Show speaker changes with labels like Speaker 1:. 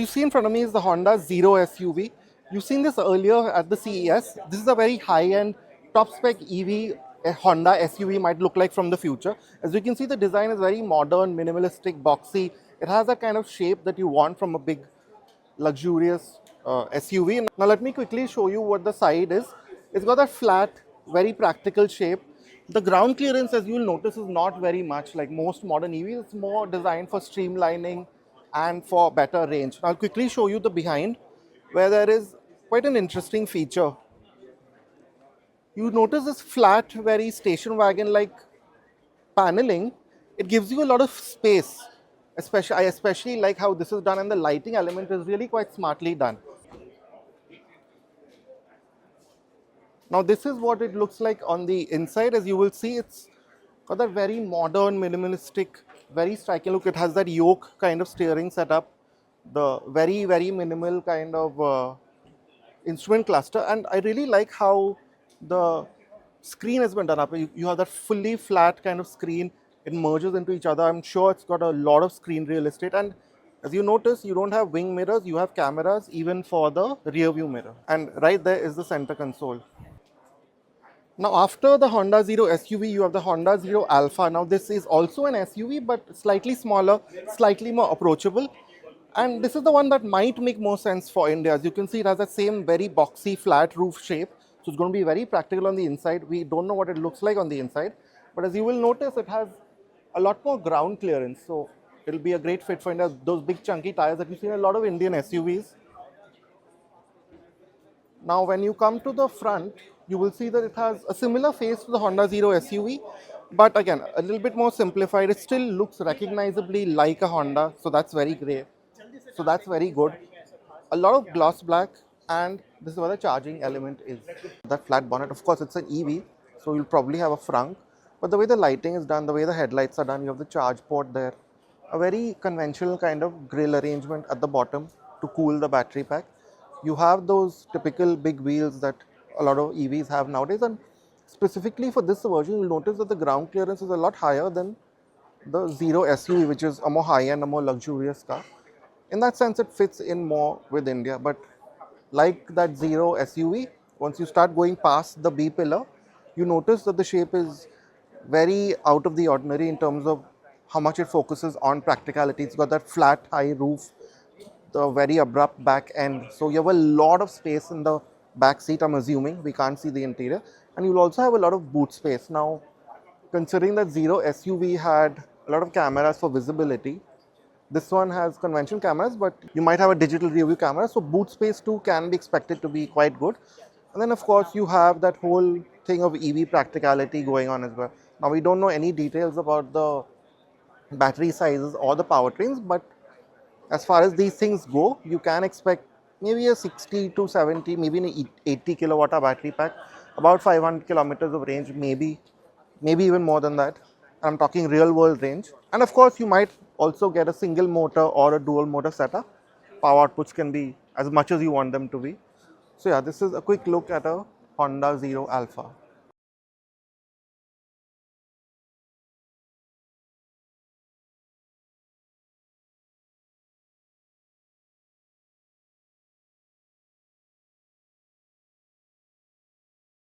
Speaker 1: What you see in front of me is the Honda Zero SUV. You've seen this earlier at the CES. This is a very high-end, top-spec EV a Honda SUV might look like from the future. As you can see, the design is very modern, minimalistic, boxy. It has that kind of shape that you want from a big, luxurious SUV. Now let me quickly show you what the side is. It's got that flat, very practical shape. The ground clearance, as you'll notice, is not very much like most modern EVs. It's more designed for streamlining and for better range. I'll quickly show you the behind, where there is quite an interesting feature. You notice this flat, very station wagon-like paneling. It gives you a lot of space. I especially like how this is done, and the lighting element is really quite smartly done. Now this is what it looks like on the inside. As you will see, it's got that very modern, minimalistic, very striking look. It has that yoke kind of steering setup, the very, very minimal kind of instrument cluster, and I really like how the screen has been done up. You have that fully flat kind of screen. It merges into each other. I'm sure it's got a lot of screen real estate, and as you notice, you don't have wing mirrors, you have cameras even for the rear view mirror, and right there is the center console. Now after the Honda Zero SUV, you have the Honda Zero Alpha. Now this is also an SUV, but slightly smaller, slightly more approachable. And this is the one that might make more sense for India. As you can see, it has that same very boxy flat roof shape. So it's going to be very practical on the inside. We don't know what it looks like on the inside. But as you will notice, it has a lot more ground clearance. So it'll be a great fit for India. Those big chunky tires that you see in a lot of Indian SUVs. Now when you come to the front, you will see that it has a similar face to the Honda Zero SUV, but again, a little bit more simplified. It still looks recognizably like a Honda, so that's very great. So that's very good. A lot of gloss black, and this is where the charging element is. That flat bonnet, of course, it's an EV, so you'll probably have a frunk, but the way the lighting is done, the way the headlights are done, you have the charge port there. A very conventional kind of grille arrangement at the bottom to cool the battery pack. You have those typical big wheels that a lot of EVs have nowadays, and specifically for this version, you'll notice that the ground clearance is a lot higher than the Zero SUV, which is a more high-end, a more luxurious car. In that sense, it fits in more with India, but like that Zero SUV, once you start going past the B pillar, you notice that the shape is very out of the ordinary in terms of how much it focuses on practicality. It's got that flat, high roof, the very abrupt back end. So you have a lot of space in the back seat, I'm assuming. We can't see the interior. And you'll also have a lot of boot space. Now, considering that Zero SUV had a lot of cameras for visibility, this one has conventional cameras, but you might have a digital rear view camera. So boot space too can be expected to be quite good. And then of course you have that whole thing of EV practicality going on as well. Now we don't know any details about the battery sizes or the powertrains, but as far as these things go, you can expect maybe a 60 to 70, maybe an 80 kilowatt hour battery pack, about 500 kilometers of range, maybe even more than that. I'm talking real world range. And of course, you might also get a single motor or a dual motor setup. Power outputs can be as much as you want them to be. So yeah, this is a quick look at a Honda Zero Alpha.